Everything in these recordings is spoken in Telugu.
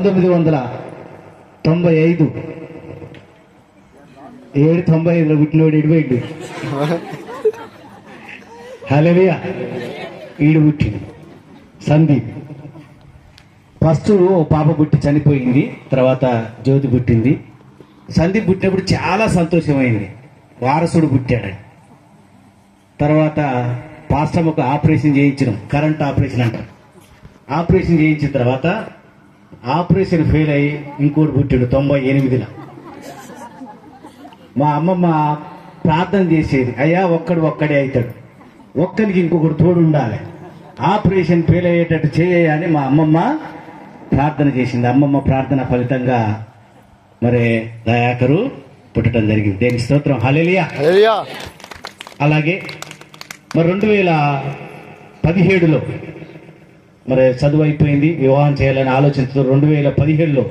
1995 795లో పుట్టినోడు ఇడిపోయిండు. హల్లెలూయా. ఈడు పుట్టిండు సందీప్. ఫస్ట్ ఓ పాప పుట్టి చనిపోయింది, తర్వాత జ్యోతి పుట్టింది. సందీప్ పుట్టినప్పుడు చాలా సంతోషమైంది, వారసుడు పుట్టాడు. తర్వాత పాస్టర్ ఒక ఆపరేషన్ చేయించడం, కరెంట్ ఆపరేషన్ అంటారు. ఆపరేషన్ చేయించిన తర్వాత ఆపరేషన్ ఫెయిల్ అయ్యి ఇంకోటి పుట్టాడు 98లో. మా అమ్మమ్మ ప్రార్థన చేసేది, అయ్యా ఒక్కడే అవుతాడు, ఒక్కరికి ఇంకొకటి తోడు ఉండాలి, ఆపరేషన్ ఫెయిల్ అయ్యేటట్టు చేయని మా అమ్మమ్మ ప్రార్థన చేసింది. అమ్మమ్మ ప్రార్థన ఫలితంగా మరి దయాకరు పుట్టడం జరిగింది. దేనికి స్తోత్రం. హల్లెలూయా. అలాగే మరి 2017లో మరి చదువు అయిపోయింది, వివాహం చేయాలని ఆలోచనతో 2017లో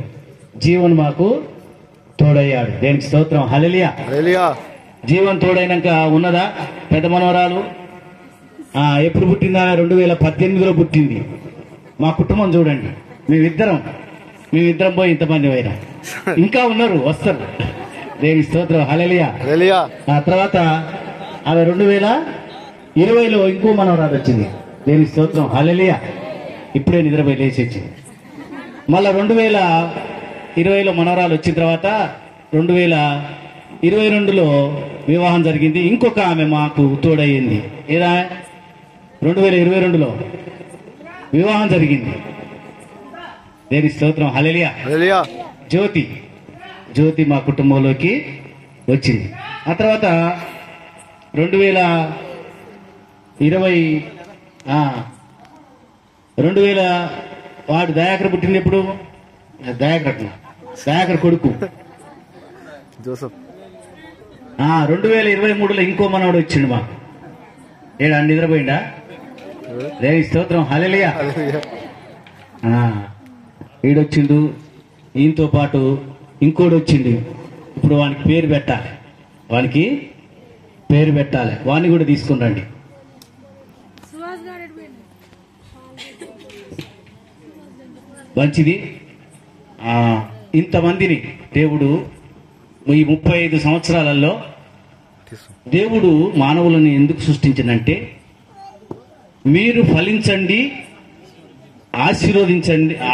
జీవన్ మాకు తోడయ్యాడు. దేనికి స్తోత్రం. హల్లెలూయా. జీవన్ తోడైనాక ఉన్నదా పెద్ద మనవరాలు ఎప్పుడు పుట్టిందా? 2018లో పుట్టింది. మా కుటుంబం చూడండి, మేమిద్దరం పోయి ఇంతమంది అయినా ఇంకా ఉన్నారు, వస్తారు. దేని స్తోత్రం. హల్లెలూయా. ఆ తర్వాత ఆమె 2020లో ఇంకో మనవరాలు వచ్చింది. దేని స్తోత్రం. హల్లెలూయా. ఇప్పుడే నిద్రపోయి లేచి వచ్చింది. మళ్ళా 2020లో మనవరాలు వచ్చిన తర్వాత 2022లో వివాహం జరిగింది. ఇంకొక ఆమె మాకు తోడయ్యింది. ఏదా 2022లో వివాహం జరిగింది. దేని స్తోత్రం. హల్లెలూయా. జ్యోతి మా కుటుంబంలోకి వచ్చింది. ఆ తర్వాత 2020 వాడు దయాకర్ పుట్టింది. ఎప్పుడు దయాకర్ కొడుకు జోసఫ్. 2023లో ఇంకో మనవాడు వచ్చిండు మాకు. ఏడా నిద్రపోయిండా? దేని స్తోత్రం. హల్లెలూయా. ఈడొచ్చిండు, ఈయనతో పాటు ఇంకోటి వచ్చిండు. ఇప్పుడు వానికి పేరు పెట్టాలి, వాడిని కూడా తీసుకుని రండి. మంచిది. ఇంతమందిని దేవుడు ఈ 35 సంవత్సరాలలో దేవుడు మానవులను ఎందుకు సృష్టించిందంటే, మీరు ఫలించండి,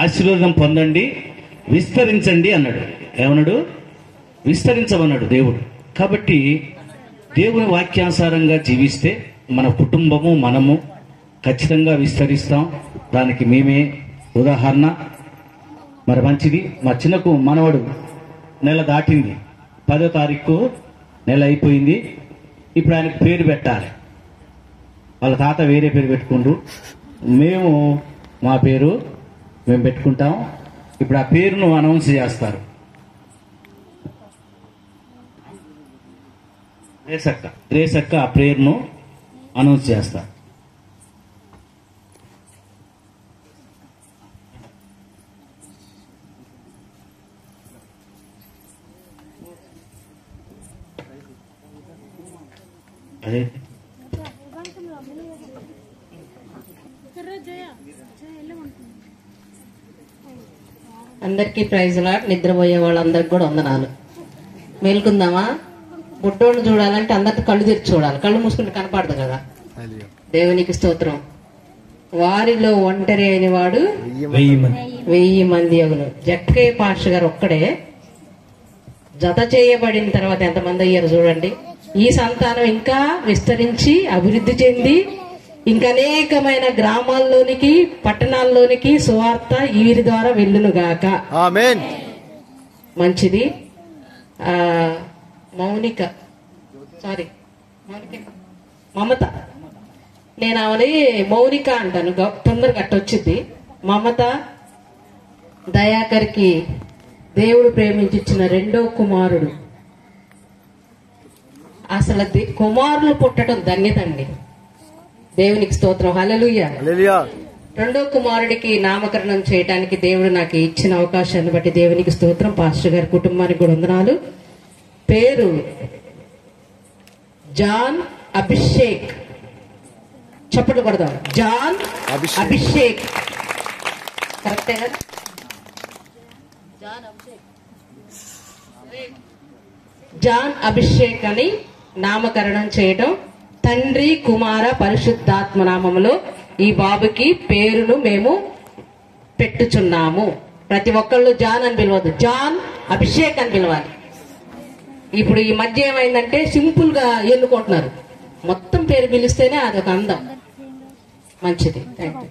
ఆశీర్వాదం పొందండి, విస్తరించండి అన్నాడు. ఏమన్నాడు? విస్తరించమన్నాడు దేవుడు. కాబట్టి దేవుని వాక్యానుసారంగా జీవిస్తే మన కుటుంబము మనము ఖచ్చితంగా విస్తరిస్తాం. దానికి మేమే ఉదాహరణ. మరి మంచిది. మా చిన్నకు మనవడు నెల దాటింది, 10వ తారీఖు నెల అయిపోయింది. ఇప్పుడు ఆయనకు పేరు పెట్టాలి. వాళ్ళ తాత వేరే పేరు పెట్టుకుండ్రు, మేము మా పేరు మేము పెట్టుకుంటాం. ఇప్పుడు ఆ పేరును అనౌన్స్ చేస్తారు. రేసక్క ఆ పేరును అనౌన్స్ చేస్తారు. అదే అందరికీ ప్రైజ్ లాట్. నిద్రపోయే వాళ్ళందరికి కూడా వందనాలు. మేల్కుందామా? బుట్టోళ్ళు చూడాలంటే అందరితో కళ్ళు తెరిచి చూడాలి, కళ్ళు మూసుకుంటే కనపడదు కదా. దేవునికి స్తోత్రం. వారిలో ఒంటరి అయిన వాడు 1000 మంది అగును. జక్కయ్య పాస్టర్ గారు ఒక్కడే జత చేయబడిన తర్వాత ఎంతమంది అయ్యారు చూడండి. ఈ సంతానం ఇంకా విస్తరించి అభివృద్ధి చెంది ఇంకా అనేకమైన గ్రామాల్లోనికి పట్టణాల్లోనికి సువార్త వీరి ద్వారా వెళ్ళునుగాక. ఆమేన్. మంచిది. మమత, నేను ఆమెని మౌనిక అంటాను, తొందరగా అట్టొచ్చింది. మమత దయాకర్కి దేవుడు ప్రేమించిన 2వ కుమారుడు. అసలు కుమారులు పుట్టడం ధన్యత అండి. దేవునికి స్తోత్రం. హల్లెలూయా. 2వ కుమారుడికి నామకరణం చేయడానికి దేవుడు నాకు ఇచ్చిన అవకాశాన్ని బట్టి దేవునికి స్తోత్రం. పాస్టర్ గారి కుటుంబానికి కూడా వందనాలు. పేరు జాన్ అభిషేక్. చప్పట్లు కొడదాం. జాన్ అభిషేక్. కరెక్టే కదా? జాన్ అభిషేక్ అని నామకరణం చేయడం, తండ్రి కుమార పరిశుద్ధాత్మ నామములో ఈ బాబుకి పేరును మేము పెట్టుచున్నాము. ప్రతి ఒక్కళ్ళు జాన్ అని పిలవద్దు, జాన్ అభిషేక్ అని పిలవాలి. ఇప్పుడు ఈ మధ్య ఏమైందంటే సింపుల్ గా ఎన్నుకుంటున్నారు, మొత్తం పేరు పిలిస్తేనే అదొక అందం. మంచిది. Thank you.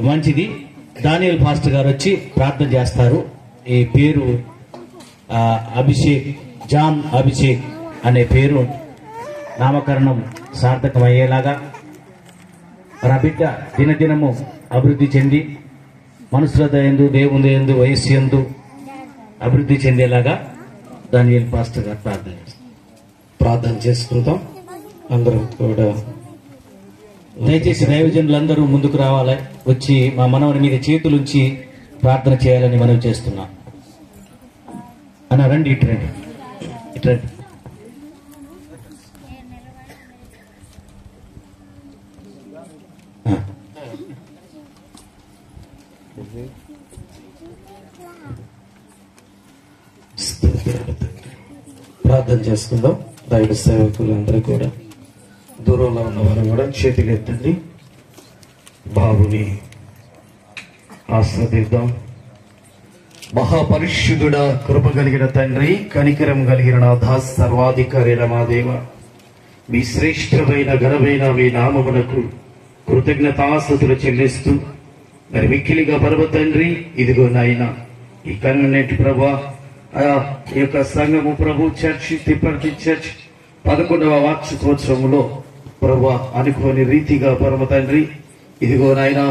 మంచిది. దానియేల్ పాస్టర్ గారు వచ్చి ప్రార్థన చేస్తారు. ఈ పేరు అభిషేక్, జాన్ అభిషేక్ అనే పేరు నామకరణం సార్థకమయ్యేలాగా మన బిడ్డ దినదినము అభివృద్ధి చెంది మనుషుల యందు, దేవుని యందు, వయస్సు యందు అభివృద్ధి చెందేలాగా దానియేల్ పాస్టర్ గారు ప్రార్థన చేసుకుంటాం. అందరూ కూడా దయచేసి దైవజనులందరూ ముందుకు రావాలి, వచ్చి మా మనవని మీద చేతులుంచి ప్రార్థన చేయాలని మనం చేస్తున్నాం. అన్న రండి, ఇటు రండి, ఇటు రండి. ప్రార్థన చేసుకుందాం. దైవ సేవకులందరూ కూడా, దూరంలో ఉన్నవారు కూడా చేతులు ఎత్తండి. బాబుని ఆస్వాదిద్దాం. మహాపరిశుద్ధుడా, కృప కలిగిన తండ్రి, కనికరం కలిగిన నాథ, సర్వాధికారి మా దేవ, మీ శ్రేష్టమైన ఘనమైన మీ నామమునకు కృతజ్ఞతాస్తుతులు చెల్లిస్తూ మరి మిక్కిలిగా పరమ తండ్రి, ఇదిగో నాయన ఈ కన్వెంట్ ప్రభా, ఈ యొక్క సంఘము ప్రభు చర్చ్, తిప్పర్తి చర్చ్ 11వ వార్షికోత్సవంలో ప్రభా అనుకోని రీతిగా పరమ తండ్రి ఇదిగో నాయన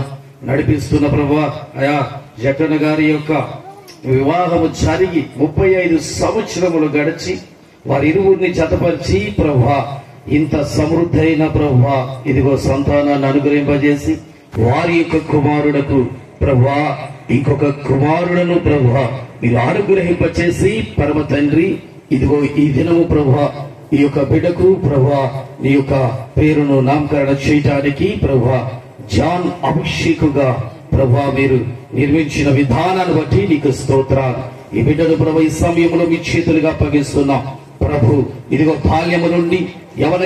నడిపిస్తున్న ప్రభా, జగన్ గారి యొక్క వివాహము జరిగి 35 సంవత్సరములు గడిచి వారి ఇరువురిని జతపరిచి ప్రభా ఇంత సమృద్ధైన ప్రభా ఇదిగో సంతానాన్ని అనుగ్రహింపజేసి వారి యొక్క కుమారుడకు ప్రభా ఇంకొక కుమారులను ప్రభా మీరు అనుగ్రహింపచేసి పరమ తండ్రి ఇదిగో ఈ దినము ప్రభా ఈ యొక్క బిడ్డకు ప్రభా నీ యొక్క పేరును నామకరణం చేయటానికి ప్రభా జాన్ అభిషేకుగా ప్రభా మీరు నిర్మించిన విధానాన్ని బట్టి నీకు స్తోత్రాలు. ఈ బిడ్డను ప్రభు ఈ సమయంలో మీ చేతులుగా అప్పగిస్తున్నాం ప్రభు. ఇదిగో బాల్యము నుండి యవన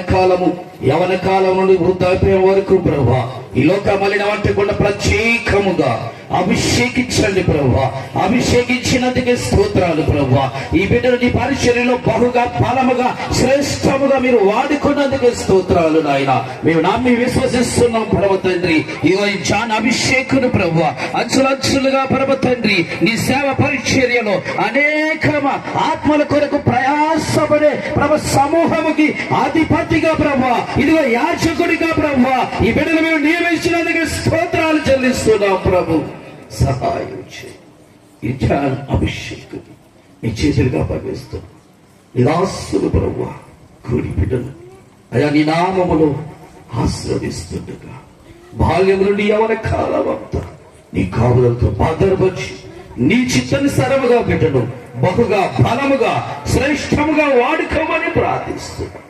కాలం నుండి వృద్ధాప్యం వరకు ప్రభా ఈ లోక మలిన వంటకుండా ప్రత్యేకముగా అభిషేకించండి ప్రభా. అభిషేకించినందుకే స్తోత్రాలు ప్రభా. ఈ బిడ్డను నీ పరిచర్యలో బహుగా బలముగా శ్రేష్టముగా మీరు వాడుకున్నందుకే స్తోత్రాలు నాయన. మేము నమ్మి విశ్వసిస్తున్నాం పరమ తండ్రి. ఇదిగో ఈ జాన్ అభిషేకును ప్రభా అంచులంచులుగా పరమ తండ్రి నీ సేవ పరిచర్యలో అనేక ఆత్మల కొరకు ప్రయాసపడే ప్రభ సమూహముకి అధిపతిగా ప్రభా ఇదిగో యాజకుడిగా ప్రభా ఈ బిడ్డను మేము నియమించినందుకు స్తోత్రాలు చెల్లిస్తున్నాం ప్రభు. సహాయం చేయి. ఈ జాన్ అభిషేకుని నీ చేతులుగా అప్పగిస్తున్నాం. నిరాశలు ప్రభు కూడి బిడ్డను అయా నీ నామములో ఆశీర్వదిస్తుండగా బాల్యం నుండి యవన కాలమంతా నీ కాపులతో భద్రపరిచి నీ చిత్తానుసారముగా బిడ్డను బహుగా బలముగా శ్రేష్టముగా వాడుకోమని ప్రార్థిస్తున్నాం.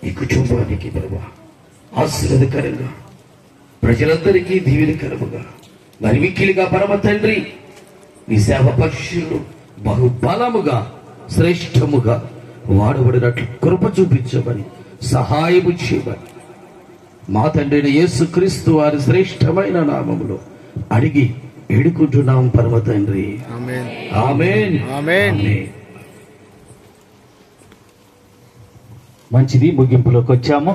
ఈ కుటుంబానికి ప్రభు ఆశీర్వాదకరంగా ప్రజలందరికీ దీవెనకరముగా మరి మిక్కిలిగా పరమ తండ్రి నీ సేవ పక్షులు బహుబలముగా శ్రేష్టముగా వాడబడినట్లు కృప చూపించమని సహాయము చేయమని మా తండ్రి యేసుక్రీస్తు వారి శ్రేష్టమైన నామములో అడిగి వేడుకుంటున్నాం పరమ తండ్రి. ఆమేన్ ఆమేన్ ఆమేన్. మంచిది, ముగింపులోకి వచ్చాము.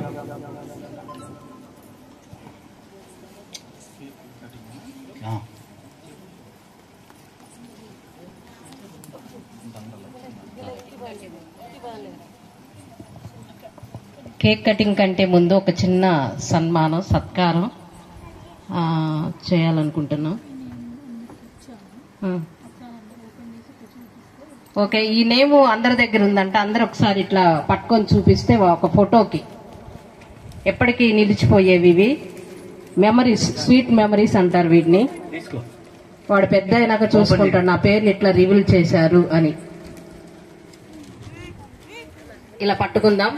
కేక్ కటింగ్ కంటే ముందు ఒక చిన్న సన్మానం సత్కారం చేయాలనుకుంటున్నాం. ఓకే, ఈ నేమ్ అందరి దగ్గర ఉందంట. అందరు ఒకసారి ఇట్లా పట్టుకొని చూపిస్తే ఒక ఫోటోకి ఎప్పటికీ నిలిచిపోయేవి ఇవి మెమరీస్, స్వీట్ మెమరీస్ అంటారు వీటిని. వాడు పెద్ద అయినాక చూసుకుంటాడు నా పేరుని ఇట్లా రివీల్ చేశారు అని. ఇలా పట్టుకుందాం.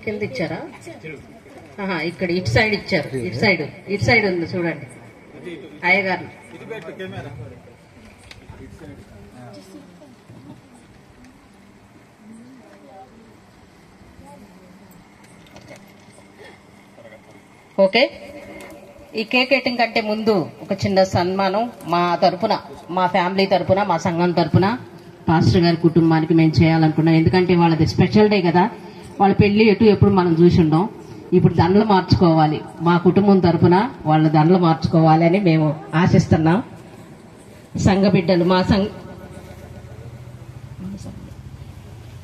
కింద ఇచ్చారా? ఇక్కడ ఇటు సైడ్ ఇచ్చారు. ఇటు సైడ్ ఉంది చూడండి అయ్యగారు. ఓకే, ఈ కేక్ కటింగ్ కంటే ముందు ఒక చిన్న సన్మానం మా తరపున, మా ఫ్యామిలీ తరపున, మా సంఘం తరపున పాస్టర్ గారి కుటుంబానికి మేము చేయాలనుకున్నాం. ఎందుకంటే వాళ్ళది స్పెషల్ డే కదా, వాళ్ళ పెళ్లి ఎప్పుడు మనం చూసి ఉండం. ఇప్పుడు దండలు మార్చుకోవాలి, మా కుటుంబం తరపున వాళ్ళ దండలు మార్చుకోవాలి అని మేము ఆశిస్తున్నాం. సంఘ బిడ్డలు, మా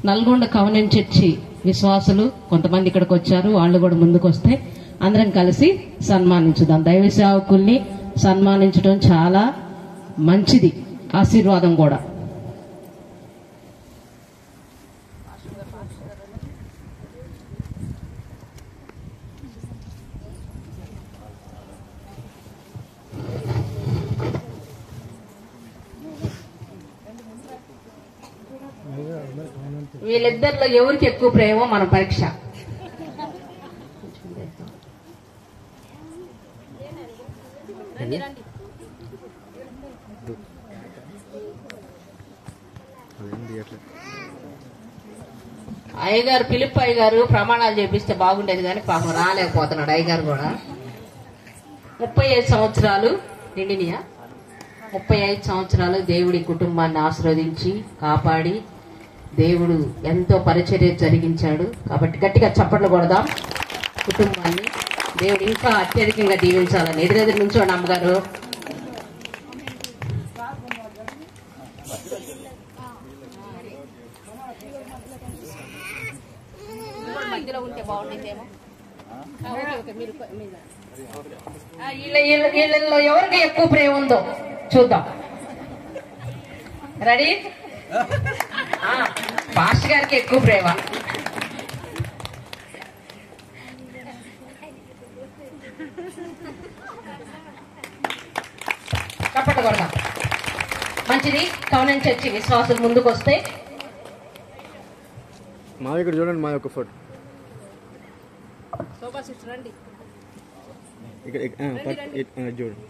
నల్గొండ కవనెంట్ చర్చి విశ్వాసులు కొంతమంది ఇక్కడికి వచ్చారు. వాళ్ళు కూడా ముందుకు వస్తే అందరం కలిసి సన్మానించుదాం. దైవ సేవకుల్ని సన్మానించడం చాలా మంచిది, ఆశీర్వాదం కూడా. వీళ్ళిద్దరిలో ఎవరికి ఎక్కువ ప్రేమో మన పరీక్ష. అయ్యగారు పిలిప్ అయ్యగారు ప్రమాణాలు చేపిస్తే బాగుండేది కానీ పాపం రాలేకపోతున్నాడు. అయ్యగారు కూడా 35 సంవత్సరాలు నిండినియా, 35 సంవత్సరాలు దేవుడి కుటుంబాన్ని ఆశీర్వదించి కాపాడి దేవుడు ఎంతో పరిచర్య జరిగించాడు. కాబట్టి గట్టిగా చప్పట్లు కొడదాం కుటుంబాన్ని. దేవుడు ఇంకా అత్యధికంగా దీవించాలని. ఎదురెదురు నుంచోండి అమ్మగారు. మధ్యలో ఉంటే బాగుండేదేమో. వీళ్ళలో ఎవరికి ఎక్కువ ప్రేమ ఉందో చూద్దాం. రెడీ? పాస్టర్ గారికి ఎక్కువ ప్రేమ. చప్పట్లు కొడదాం. మంచిది. కవనెంట్ చర్చి విశ్వాసులు ముందుకు వస్తే మా ఇక్కడ చూడండి, మా యొక్క ఫోటో రండి. ఇక్కడ చూడండి.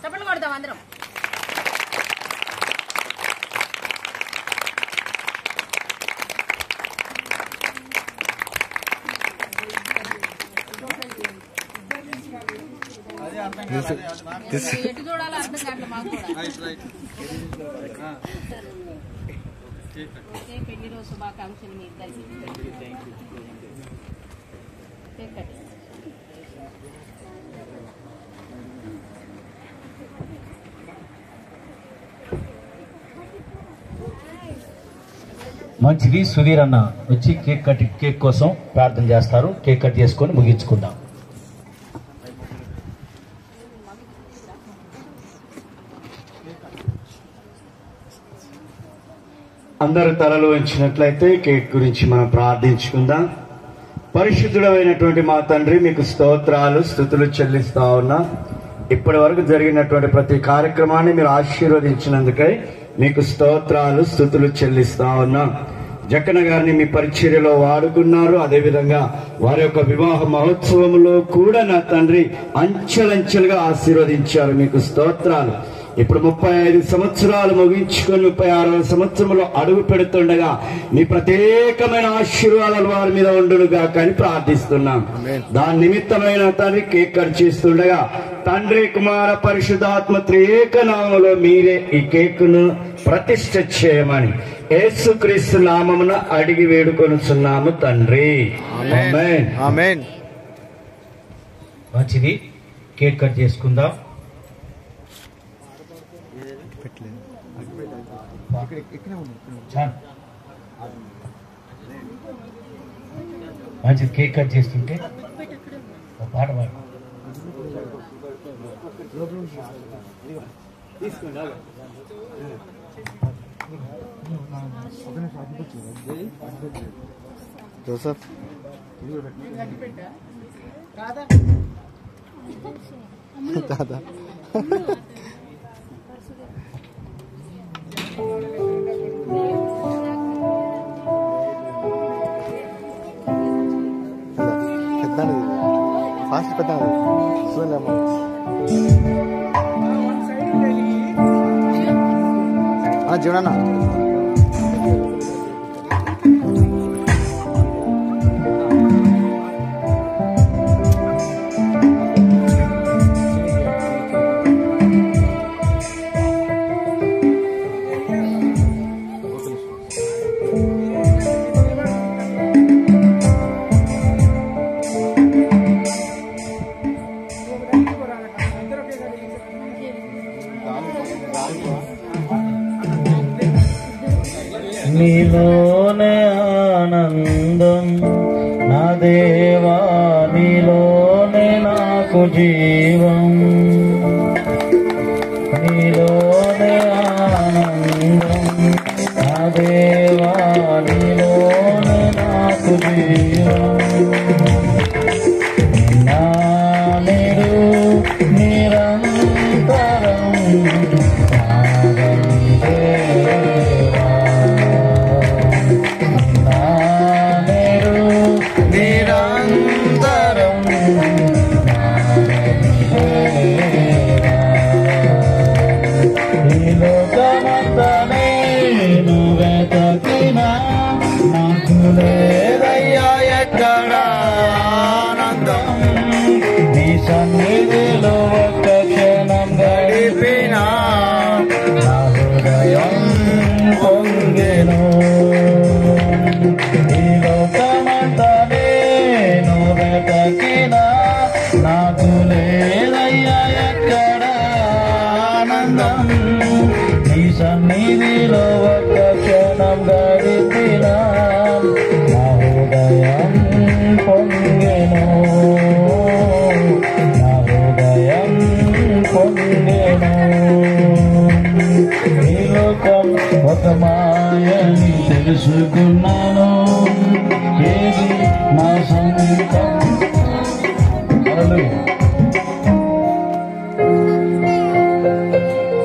చప్పట్లు కొడదాం అందరం. ఎటు చూడాలో అర్థం కావట్లేదు మాకు కూడా. పెళ్లి రోజు శుభాకాంక్షలు మీ ఇద్దరికి. మంచిది. సుధీర్ అన్న వచ్చి కేక్ కోసం ప్రార్థన చేస్తారు. కేక్ కట్ చేసుకొని ముగించుకుందాం. అందరు తలలు వంచినట్లయితే కేక్ గురించి మనం ప్రార్థించుకుందాం. పరిశుద్ధుడైనటువంటి మా తండ్రి, మీకు స్తోత్రాలు స్తుతులు చెల్లిస్తా ఉన్నా. ఇప్పటి వరకు జరిగినటువంటి ప్రతి కార్యక్రమాన్ని మీరు ఆశీర్వదించినందుకై మీకు స్తోత్రాలు స్తుతులు చెల్లిస్తా ఉన్నా. జక్కన్న గారిని మీ పరిచర్యలో వాడుకున్నారు. అదేవిధంగా వారి యొక్క వివాహ మహోత్సవంలో కూడా నా తండ్రి అంచెలంచెలుగా ఆశీర్వదించారు. మీకు స్తోత్రాలు. ఇప్పుడు 35 సంవత్సరాలు ముగించుకొని 36వ సంవత్సరంలో అడుగు పెడుతుండగా మీ ప్రత్యేకమైన ఆశీర్వాదాలు వారి మీద ఉండునుగా కానీ ప్రార్థిస్తున్నాం. దాని నిమిత్తమైన తండ్రి కేక్ కట్ చేస్తుండగా తండ్రి కుమార పరిశుద్ధాత్మ త్రియేక నామములో మీరే ఈ కేకును ప్రతిష్ఠ చేయమని యేసుక్రీస్తు నామమున అడిగి వేడుకొనుచున్నాము తండ్రి. ఆమేన్. ఆమేన్. మంచిది. కేక్ కట్ చేసుకుందాం. చాలు. మంచిది. కేక్ కట్ చేస్తుంటే ఒక పాట పాడు. జోసఫ్ దాదా పెద్దది ఫాస్ట్ పెద్దది చూడలేము. జీవనన్నా నీలోనే ఆనందం నా దేవా, నీలోనే నాకు జీవం, నీలోనే ఆనందం నా దేవా, నీలోనే నాకు జీవం. నా నీరు నిరంతరం లేదయ్యా ఎక్కడ ఆనందం, నీ సన్నిధిలో ఒక్క క్షణం గడిపినా నా హృదయం పొంగెను. ఈ లోకమంతా నేను వెతకినా నాకు లేదయ్యా ఎక్కడ ఆనందం, నీ సన్నిధిలో ఒక్క క్షణం గడిపినా నా హృదయం పొంగెను, నా హృదయం పొంగెను. ఈ లోకం ఒక మాయని తెలుసుకున్నాను, ఏది నా సొంతం.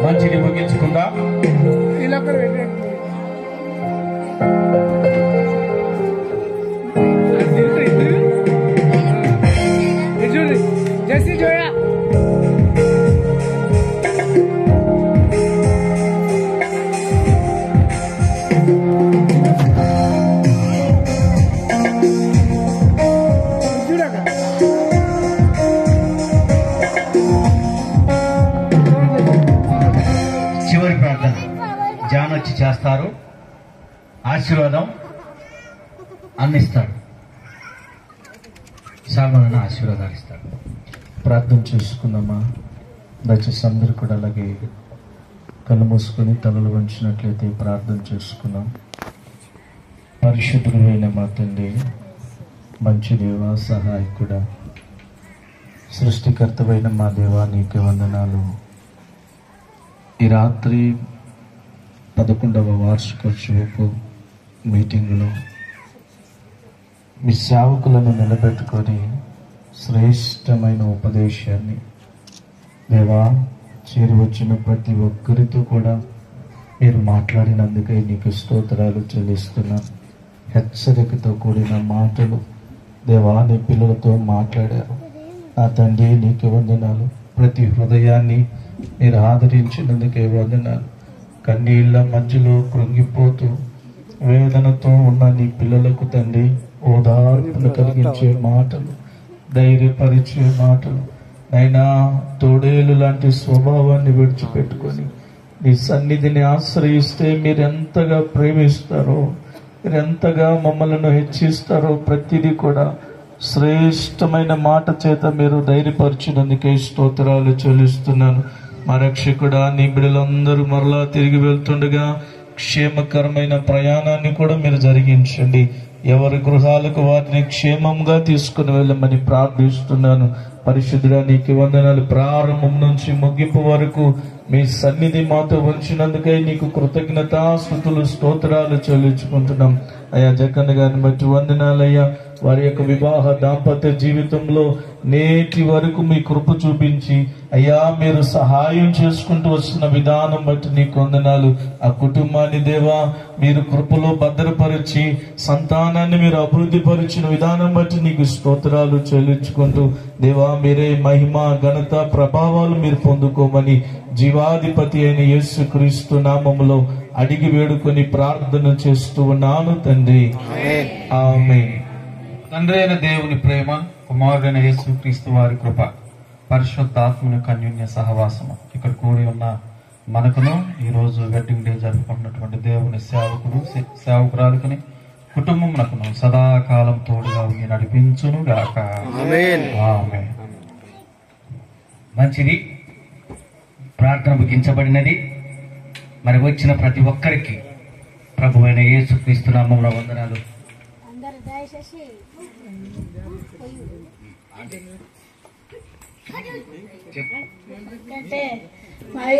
మంచిది ముగించుకుందా. जैसी जोया చివరి ప్రార్థన జాన్ వచ్చి చేస్తారు. ఆశీర్వాదం అందిస్తాడు. సామాన్య ఆశీర్వాదాలు ఇస్తాడు. ప్రార్థన చేసుకుందామా. దయచేసి అందరూ కూడా అలాగే కళ్ళు మూసుకొని తలలు వంచినట్లయితే ప్రార్థన చేసుకున్నాం. పరిశుద్ధుడు అయిన మా తండ్రి, మంచి దేవ, సహాయకుడా, సృష్టికర్తవైన మా దేవా, నీకు వందనాలు. ఈ రాత్రి 11వ వార్షికోత్సవపు మీటింగులో మీ సేవకులను నిలబెట్టుకొని శ్రేష్టమైన ఉపదేశాన్ని దేవా చేరి వచ్చిన ప్రతి ఒక్కరితో కూడా మీరు మాట్లాడినందుకై నీకు స్తోత్రాలు చెల్లిస్తున్నాను. హెచ్చరికతో కూడిన మాటలు దేవా నీ పిల్లలతో మాట్లాడారు. నా తండ్రి నీకు వందనాలు. ప్రతి హృదయాన్ని మీరు ఆదరించినందుకే వందనాలు. కన్నీళ్ళ మధ్యలో కృంగిపోతూ వేదనతో ఉన్న నీ పిల్లలకు తండ్రి ఓదార్పును కలిగించే మాటలు, ధైర్యపరిచే మాటలు, నైనా తోడేలు లాంటి స్వభావాన్ని విడిచిపెట్టుకొని నీ సన్నిధిని ఆశ్రయిస్తే మీరెంతగా ప్రేమిస్తారో, మీరెంతగా మమ్మల్ని హెచ్చిస్తారో ప్రతిదీ కూడా శ్రేష్టమైన మాట చేత మీరు ధైర్యపరిచినందుకే స్తోత్రాలు చెల్లిస్తున్నాను. మా రక్షకుడా, నీ బిడ్డలందరూ మరలా తిరిగి వెళ్తుండగా క్షేమకరమైన ప్రయాణాన్ని కూడా మీరు జరిగించండి. ఎవరి గృహాలకు వారిని క్షేమంగా తీసుకుని వెళ్ళమని ప్రార్థిస్తున్నాను. పరిశుద్ధుడా, నీకు వందనాలు. ప్రారంభం నుంచి ముగింపు వరకు మీ సన్నిధి మాతో ఉంచినందుకై నీకు కృతజ్ఞతాస్తుతులు స్తోత్రాలు చెల్లించుకుంటున్నాం. అయ్యా, జగన్ గారిని బట్టి వందనాలయ్యా. వారి యొక్క వివాహ దాంపత్య జీవితంలో నేటి వరకు మీ కృప చూపించి అయ్యా మీరు సహాయం చేసుకుంటూ వస్తున్న విధానం బట్టి నీకు వందనాలు. ఆ కుటుంబాన్ని దేవా మీరు కృపలో భద్రపరిచి సంతానాన్ని మీరు అభివృద్ధి పరిచిన విధానం బట్టి నీకు స్తోత్రాలు చెల్లించుకుంటూ దేవా మీరే మహిమ ఘనత ప్రభావాలు మీరు పొందుకోమని జీవాధిపతి అయిన యేసుక్రీస్తు నామములో అడిగి వేడుకొని ప్రార్థన చేస్తూ ఉన్నాను తండ్రి, ఆమేన్. తండ్రి అయిన దేవుని ప్రేమ, కుమారుడైన యేసుక్రీస్తు వారి కృప, పరిశుద్ధాత్మని అన్యోన్య సహవాసము ఇక్కడ కూడి ఉన్న మనకును ఈ రోజు వెడ్డింగ్ డే జరుపుకున్నటువంటి దేవుని సేవకురాలకుని కుటుంబమునకును సదాకాలం తోడుగా ఉండి నడిపించును గాక. ఆమేన్. మంచిది. ప్రార్థన ముగించబడినది. మరి వచ్చిన ప్రతి ఒక్కరికి ప్రభు అయిన యేసుక్రీస్తు నామములో వందనాలు. ఎందుకంటే మరి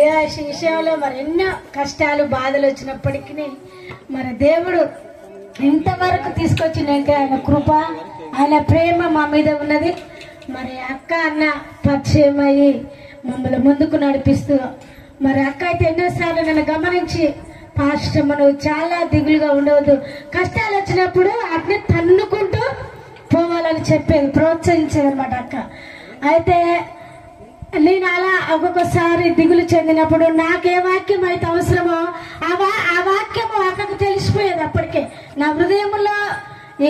విషయంలో మరి ఎన్నో కష్టాలు బాధలు వచ్చినప్పటికీ మరి దేవుడు ఇంతవరకు తీసుకొచ్చినాక ఆయన కృప ఆయన ప్రేమ మా మీద ఉన్నది. మరి అక్క అన్న పరిచయం అయ్యి మమ్మల్ని ముందుకు నడిపిస్తూ మరి అక్క అయితే ఎన్నోసార్లు నన్ను గమనించి పాస్టర్ నువ్వు చాలా దిగులుగా ఉండవద్దు, కష్టాలు వచ్చినప్పుడు అట్నే తన్నుకుంటూ పోవాలని చెప్పేది, ప్రోత్సహించేది అనమాట అక్క. అయితే నేను అలా ఒక్కొక్కసారి దిగులు చెందినప్పుడు నాకే వాక్యం అయితే అవసరమో ఆ వాక్యము అక్కకు తెలిసిపోయేది. అప్పటికే నా హృదయంలో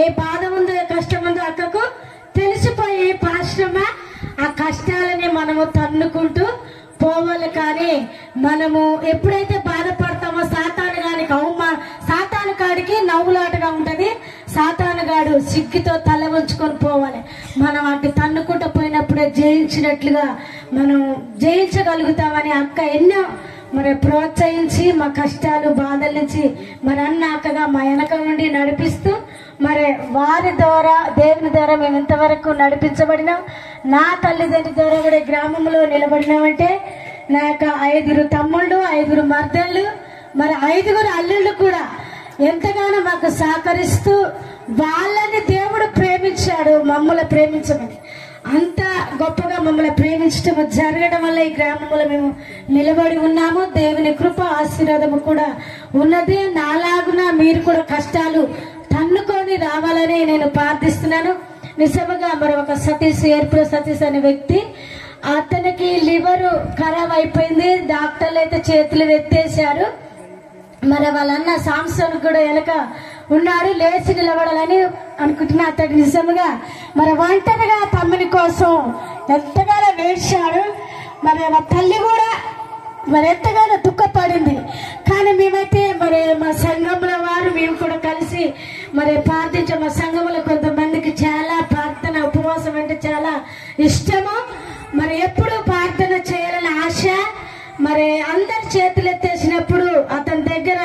ఏ బాధ ఉందో ఏ కష్టం ఉందో అక్కకు తెలిసిపోయి పాశ్రమ ఆ కష్టాలని మనము తన్నుకుంటూ పోవాలి. కానీ మనము ఎప్పుడైతే బాధపడతామో సాతాను కాడికి నవ్వులాటగా ఉంటది. సాతాను గాడు సిగ్గుతో తల ఉంచుకొని పోవాలి. మనం అటు తన్నుకుంటూ పోయినప్పుడే జయించినట్లుగా మనం జయించగలుగుతామని అక్క ఎన్నో మరి ప్రోత్సహించి మా కష్టాలు బాధల నుంచి మరి అన్న అక్కగా మా వెనక నుండి నడిపిస్తూ మరి వారి ద్వారా దేవుని ద్వారా మేము ఇంతవరకు నడిపించబడినాం. నా తల్లిదండ్రుల ద్వారా కూడా గ్రామంలో నిలబడినామంటే నా యొక్క 5 తమ్ముళ్ళు 5 మర్దళ్ళు మరి 5 అల్లుళ్ళు కూడా ఎంతగానో మాకు సహకరిస్తూ వాళ్ళని దేవుడు ప్రేమించాడు మమ్మల్ని ప్రేమించమని. అంత గొప్పగా మమ్మల్ని ప్రేమించడం జరగడం వల్ల ఈ గ్రామంలో మేము నిలబడి ఉన్నాము. దేవుని కృప ఆశీర్వాదము కూడా ఉన్నది. నాలాగున మీరు కూడా కష్టాలు తన్నుకొని రావాలని నేను ప్రార్థిస్తున్నాను. నిజంగా మరి ఒక ఏర్పుల సతీష్ అనే వ్యక్తి, అతనికి లివర్ ఖరాబ్ అయిపోయింది. డాక్టర్లు అయితే చేతులు ఎత్తేశారు. మరి వాళ్ళన్న సాంసన్ కూడా వెనక ఉన్నాడు, లేచి నిలబడాలని అనుకుంటున్నా. అతడు నిజంగా మరి ఒంటరిగా తమ్ముని కోసం ఎంతగానో వేడ్చాడు. మరి మా తల్లి కూడా మరి ఎంతగానో దుఃఖపడింది. కానీ మేమైతే మరి మా సంఘంలో వారు మేము కూడా కలిసి మరి ప్రార్థించాం. మా సంఘంలో కొంతమందికి చాలా ప్రార్థన ఉపవాసం అంటే చాలా ఇష్టము. మరి ఎప్పుడు ప్రార్థన చేయాలని ఆశ. మరి అందరి చేతులు ఎత్తేసినప్పుడు అతని దగ్గర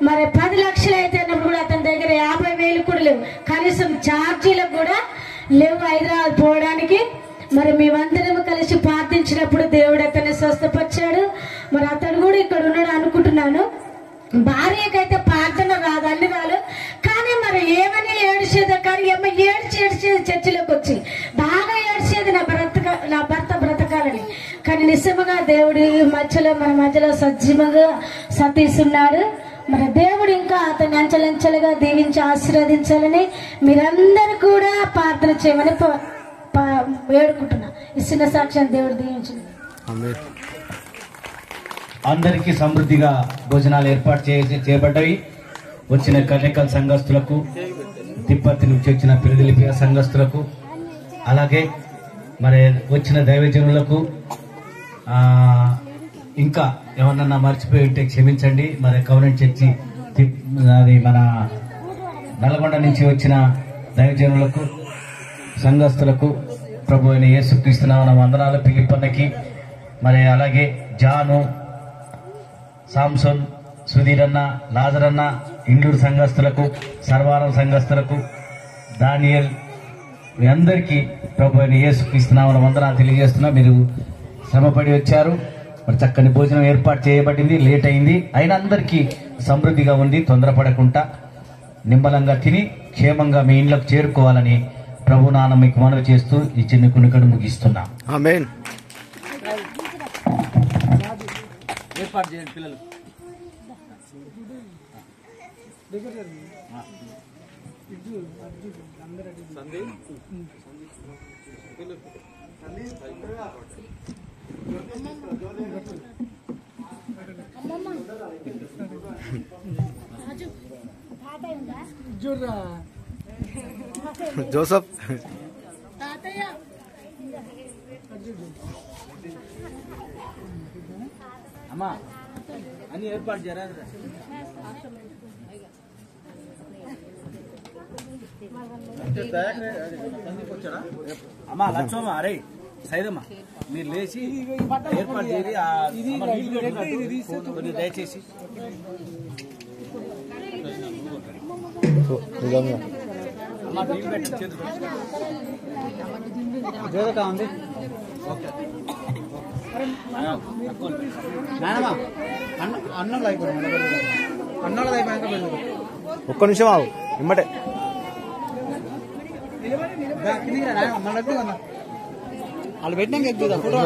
మరి 10 లక్షలు అయితే కూడా అతని దగ్గర 50,000 కూడా లేవు. కనీసం ఛార్జీలకు కూడా లేవు హైదరాబాద్ పోవడానికి. మరి మేమందరం కలిసి ప్రార్థించినప్పుడు దేవుడు అతన్ని స్వస్థపరిచాడు. మరి అతను కూడా ఇక్కడ ఉన్నాడు అనుకుంటున్నాను. భార్యకైతే ప్రార్థన రాదు, అన్ని రాదు. కానీ మరి ఏమని ఏడ్చేదో కానీ ఏడ్చేది చర్చిలోకి వచ్చి బాగా ఏడ్చేది నా భర్త బ్రతకాలని. కానీ నిజంగా దేవుడి మధ్యలో మన మధ్యలో సజీవంగా సతీష్ ఉన్నాడు. మరి దేవుడు ఇంకా అతన్ని అంచెలంచెలుగా దీవించి ఆశీర్వదించాలని మీరందరూ కూడా ప్రార్థన చేయమని వేడుకుంటున్నా. ఇచ్చిన సాక్ష్యాన్ని దేవుడు దీవించండి. అందరికీ సమృద్ధిగా భోజనాలు ఏర్పాటు చేయబడ్డాయి. వచ్చిన కన్యకల్ సంఘస్థులకు, తిప్పర్తి నుంచి వచ్చిన పిల్లలిపియ సంఘస్థులకు, అలాగే మరి వచ్చిన దైవజనులకు, ఇంకా ఏమన్నా మర్చిపోయి ఉంటే క్షమించండి. మరి కవరెంట్ చర్చి అది మన నల్గొండ నుంచి వచ్చిన దైవజనులకు, సంఘస్థులకు ప్రభు అయిన యేసుక్రీస్తు నామమున వందనాలు. పిలిపన్నకి మరి అలాగే జాను, సాంసన్, సుధీర్ అన్న, లాజర్ అన్న, ఇండూరు సంఘస్థులకు, సర్వారం సంఘస్థులకు, దానియల్, మీ అందరికీ ప్రభు అయిన యేసుక్రీస్తు నామమున వందనాలు తెలియజేస్తున్నా. మీరు శ్రమపడి వచ్చారు, మరి చక్కని భోజనం ఏర్పాటు చేయబడింది. లేట్ అయింది అయినా అందరికీ సమృద్ధిగా ఉంది. తొందరపడకుండా నిమ్మలంగా తిని క్షేమంగా మీ ఇంట్లోకి చేరుకోవాలని ప్రభు నాన్న మీకు మనవి చేస్తూ ఈ చిన్న కునికడు ముగిస్తున్నా. ఆమేన్. ఏర్పాటు చేయండి పిల్లలు. జోసఫ్ అమ్మా అన్ని ఏర్పాటు చేయరా? అమ్మా లక్ష్మమ్మ, అరే సైదమ్మా, మీరు లేచి ఏర్పాటు చేయాలి. కొన్ని దయచేసి అమ్మా నీళ్ళు పెట్టి చేతులు ఉంది. ఓకే అన్నం ఒక్క నిమిషం ఆగు, ఇమ్మటే వాళ్ళు పెట్టినాక ఎక్కువ ఫోటో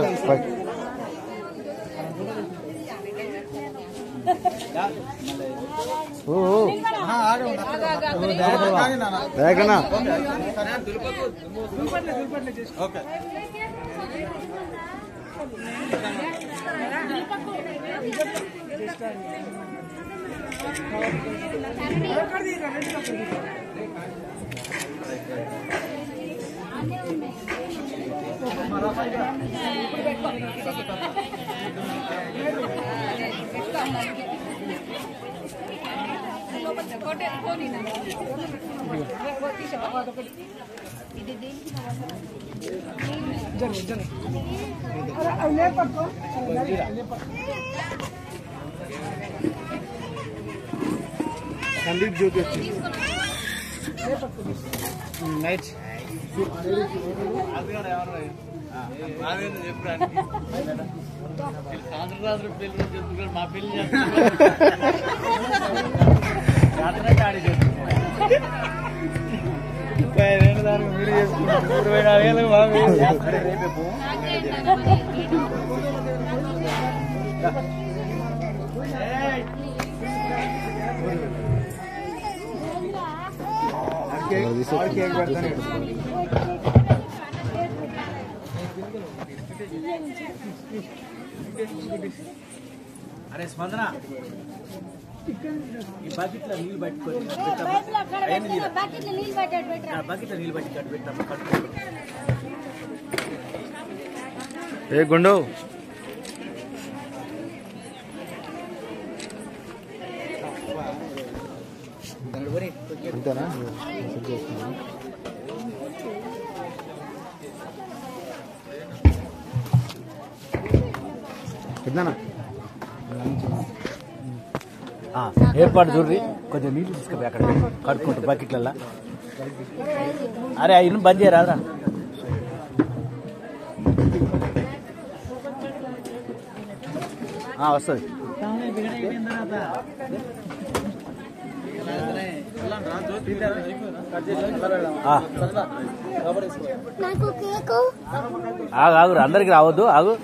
ఓకే. సందీప్ జ్యోతి వచ్చింది. మా పెళ్లి మీరు చేసుకున్నారు 24,000 అరే స్పందన, ఈ బకెట్లో నీళ్ళు పట్టుకొని బకెట్లో నీళ్ళు పట్టి పెట్టాము. ఏ గుండు అంతేనా? పెద్దనా ఏర్పాటు చూడండి, కొంచెం నీళ్ళు తీసుకుపోయి అక్కడ కడుక్కుంటూ బకెట్లల్లో. అరే ఇల్లు బంద్ చేయరాదా? వస్తుంది. ఆగు, అందరికి రావద్దు, ఆగు.